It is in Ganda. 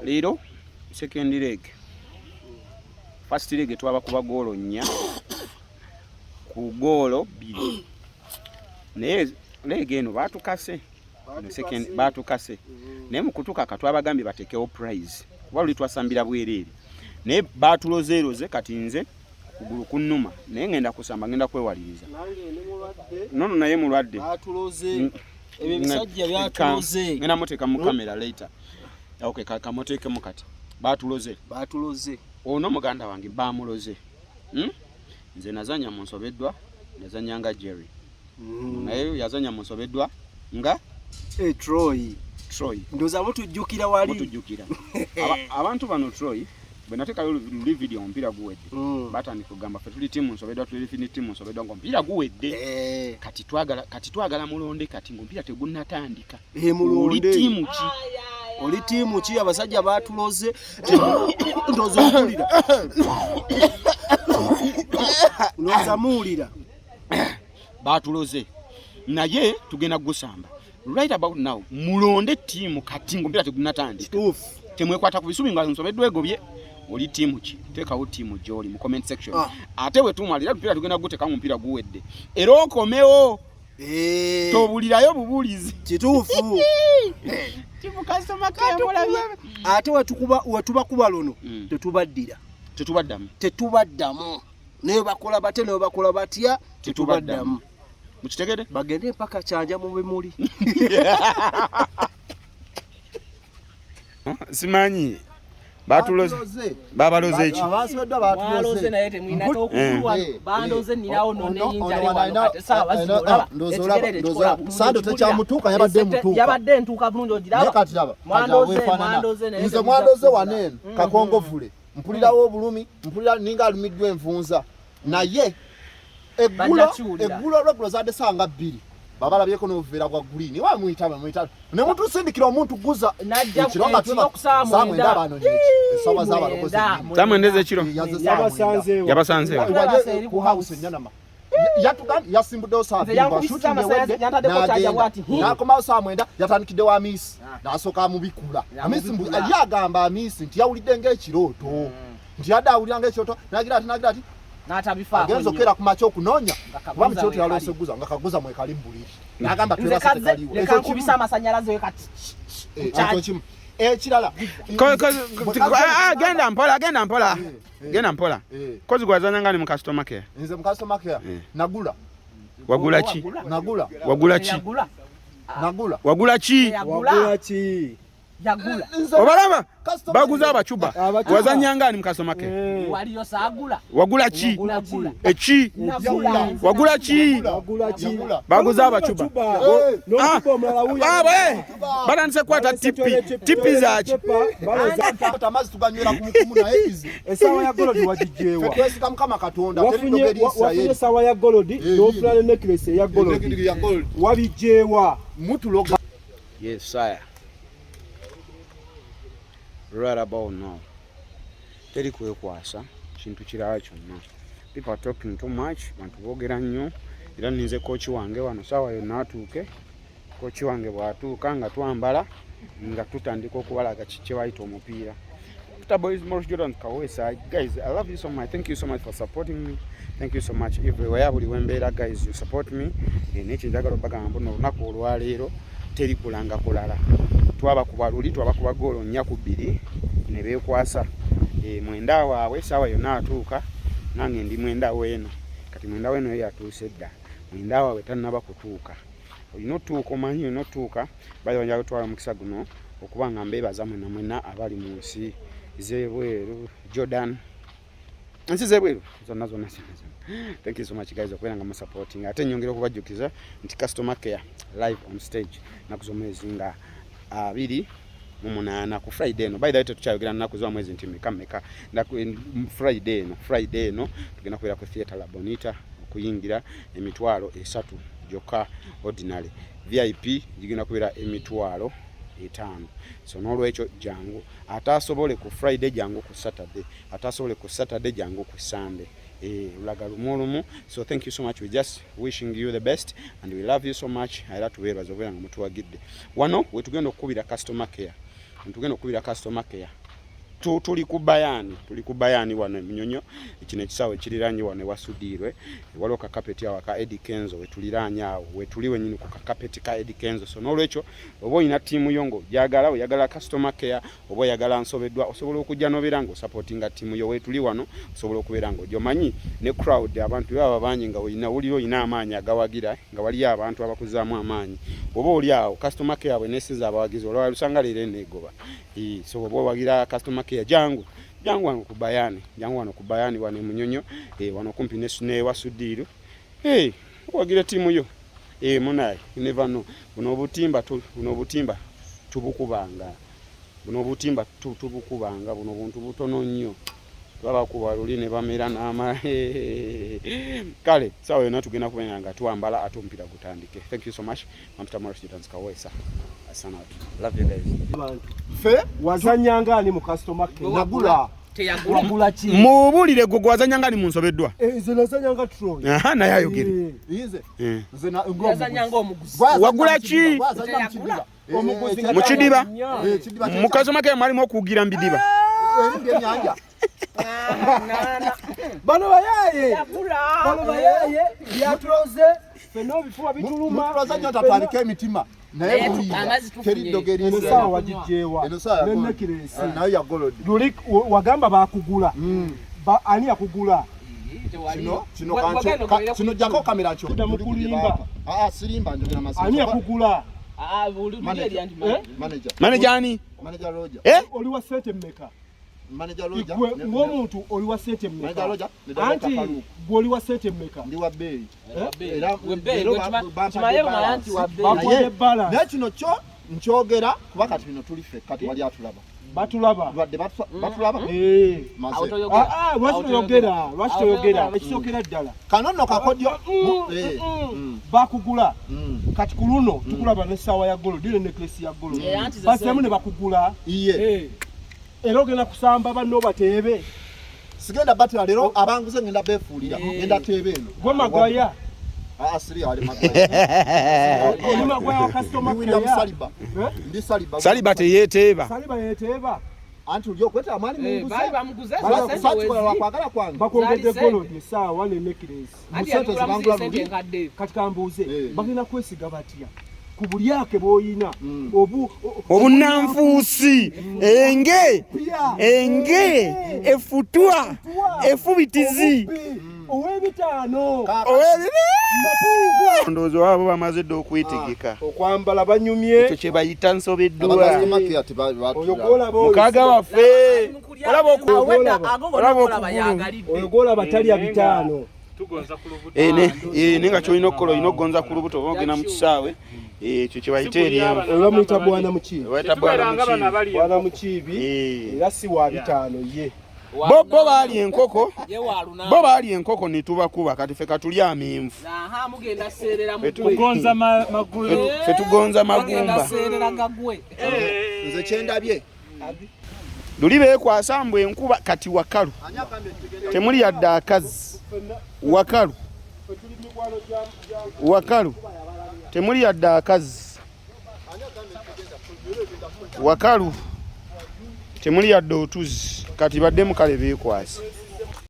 Leero second leg. First leg twaba kuba goolo 4 ku goolo 2. Naye leg eno batukase. Second batukase. Naye mu kutuka katwabagambye batekewo prize. Wali twasambira bwerere. Naye batulozeeroze kati nze kugulu kunnuma. Naye ngenda kusamba ngenda kwewaliriza. Nono naye mulwadde. Batuloze. Ebyo bisajja byatuloze. Ngenda muteka mu kamera later. Okay, kamoteke mu kati. Batuloze. Ono muganda wange bamuloze. Nze nazanya mu Nsobeddwa, nazanya nga Jerry. Naye yazanya mu Nsobeddwa nga Troy. Ndoza mutujjukira wali. Mutujjukira. Abantu bano Troy benateka luli video mpira guwedde. Batani kugamba fe tuli timu Nsobeddwa tuli fini timu Nsobeddwa ngo mpira guwedde. Kati twagala mulonde kati ngo mpira tegunnatandika. Mulonde. Timu ki? Oli timu ki abasajja batuloze ndozo kulira. Noza mulira. Batuloze. Naye tugenda gusamba. Right about now mulonde timu kati ngo mpira tegunnatandika. Temwekwata ku bisubi nga Nsobeddwa egobye. Oli timu ki? Tekawo timu joli mu comment section. Ate we tumalira mpira tugenda guteka mu mpira guwedde. Era okomewo. Tobulirayo bubulizi. Kituufu. Timu customer care mulabye. Ate wetuba kuba lono tetubaddira. Tetubaddamu. Naye bakola bate naye bakola batya tetubaddamu. Mukitegede? Bagende mpaka Kyanja mu bemuli. Simanyi. Batuloze. Babaloze eki? Abasobeddwa batuloze naye temwina tokulwa. Bandoze nirawo none yinjale wano kati sawa zibulaba. Ndozola sando tekyamutuuka yabadde mutuuka. Yabadde ntuuka bulungi ogiraba. Naye kati laba. Mwandoze naye. Nze mwandoze wanene kakongovule. Mpulirawo obulumi, mpulira ninga alumiddwa envunza. Naye eggulo lweggulo zadde sanga 2. Babalabyeko n'obuveera bwa green. Wa muyitaba. Ne muntu sindikira omuntu guza. Ekiro kusamwenda bano nyeki. Esawa z'abalokozi. Samwendeze ekiro. Yabasanzeewo. Waje ku house Nyanama. Yasimbudde osabimba shooting ewedde. N'akomawo samwenda yatandikidde wa Miss. N'asooka mubikula. Miss yali agamba Miss nti yawulidde ng'ekirooto. Nti yadde awulira ng'ekirooto. Nagira ati n'atabifaako agenza okera ku macho okunoonya kuba mu kirooto yalose guza nga kaguza mwe kali mbuliri. N'agamba twebase tekaliwo. Leka nkubisa amasannyalaze we kati. Ekirala. Genda mpola. Kozi gwazanya ngani mu customer care? Nze mu customer care. Nagula. Wagula ki? Wagula ki? Yagula. Obalaba baguza abachuba. Wazanya ngani mu customer care? Waliyo saagula. Wagula ki? Eki? Wagula ki? Baguza abachuba. Balanse kwata tipi zaaki. Amazi tuganywera ku mukumu na easy. Esawa ya golodi wajijewa. Twesika mukama Katonda teridogeri Israeli. Wafunye sawa ya golodi n'ofulale necklace ya golodi. Wabijewa. Mutuloga. Yes, sire. Right about now. Teri kwekwasa kintu kirala kyonna. People are talking too much. Bantu boogera nnyo. Era ninze coach wange wano sawa yonna atuuke. Coach wange bw'atuuka nga twambala nga tutandika okubalaga kiki bayita omupiira. Peter Boys Morris Jordan Kawesa. Guys, I love you so much. Thank you so much for supporting me. Thank you so much everywhere buli wembeera guys, you support me. N'ekyo njagala obagamba no lunaku olwaleero teri kulanga kulala. Twaba kuba luli twaba kuba goolo 4-2 ne beekwasa. Mwenda waabwe sawa yonna atuuka nange ndi mwenda weeno. Kati mwenda weeno yatuuse dda. Mwenda waabwe tannaba kutuuka. Olina otuuka omanyi olina otuuka bayonja kutwala mukisa guno okuba nga mbeebaza mwena abali mu nsi z'ebweru Jordan. Nsi z'ebweru zonna. Thank you so much guys okubeera nga supporting. Ate nyongera okubajjukiza nti customer care live on stage nakuzo mwezi nga 28 ku Friday no. By the way tukyayogera naku zo mwezi nti meka Friday no tugenda kuira ku theater La Bonita okuyingira emitwalo 3 joka ordinary. VIP jigenda kuira emitwalo 5. So n'olwekyo jangu atasobole ku Friday jangu ku Saturday, atasobole ku Saturday jangu ku Sunday. Ulaga lumulumu. So thank you so much. We just wishing you the best and we love you so much. Era tuweebaza obera nga mutuwagidde. Wano we tugenda okubira customer care. tugenda okubira customer care tuli ku bayani wano Munyonyo ekino ekisawe kiriranye wano wasudirwe waliwo ka carpet awo ka Eddie Kenzo wetuliranye awo wetuliwe nyini ku ka carpet ka Eddie Kenzo so n'olwekyo oba olina tiimu yo oyagala customer care oba oyagala nsobeddwa osobola okujja n'obeera nga osupportinga tiimu yo wetuli wano osobola okubeera nga ojomanyi ne crowd abantu baba bangi nga olina amaanyi agawagira nga waliyo abantu abakuzaamu amaanyi oba oli awo customer care bwe nesiza abawagizi olwa lusanga leero negoba so oba owagira customer care jangu wano ku bayani wano Munyonyo wano kumpi ne wasudiru owagira tiimu yo munaye you never know buno obutimba tubukubanga buno buntu butono nnyo baba kuba luli ne bamera n'ama kale sawa yona tugenda kubenga nga tuambala atumpira gutandike. Thank you so much Mr. Morris Students Kawesa asana love you guys. Fe wazanyanga ali mu customer care nagula teyagula ki mubulire gwe wazanyanga ali mu nsobedwa ize nazanyanga Troy naye ayogere ize zena wazanyanga omuguzi wagula ki mu kidiba mu customer care mwalimu okugira mbidiba nyanja bano bayaye byatuloze feno bifuwa bituluma twazanya tatandika emitima naye teridogeri eno sawa wajijewa nenne kiresi nayo ya gold luli wagamba bakugula ani yakugula kino jako kamera kyo tamukulimba sirimba njogera masiko ani yakugula manager ani manager Roger oli wa sente mmeka manager Roger ng'omuntu oli wa sente mmeka anti gwoli wa sente mmeka ndi wa bei era kimaye mayanti wa bei naye kino kyo nkyogera kuba kati bino tuli ffe kati wali atulaba batulaba batulaba lwaki toyogera ekisokera ddala kanono kakodyo bakugula kati ku luno tukulaba n'essaawa ya golo dile necklace ya golo basemu ne bakugula iye era ogenda kusamba banno bateebe sigenda batira leero abanguze ngenda befuulira ngenda teebe eno gwe magaya asiri ali magaya oli magaya wa customer care ndi saliba teyeteeba anti ulio kweta amani munguza bali bamuguza basati kwa wakwagala kwangu bakongedde golo ni sawa ne necklace musente zibangula luli katika mbuze bagina kwesiga batya ku buli yake boyina obunanfuusi enge efutwa efubitizi ow'ebitaano ndowooza wabo bamaze dde okwetegeka okwambala banyumye ekyo kye bayita nsobeddwa mukaaga waffe oyo gwolaba talya bitaano nenga kyolina okukola olina okugonza ku lubuto oba ogenda mu kisaawe ekyo kye bayita eryemu olwamuyita bwana mukiibi bwana mukiibi era si wa bitaano ye bo baali enkoko ne tubakuba kati ffe katulya amenvu ffe tugonza magumba nze kyendabye luli beekwasa mbwe enkuba kati wakalu temuli yadde akazi wakalu temuli yadde akazi wakalu temuli yadde otuzi kati badde mukale beekwase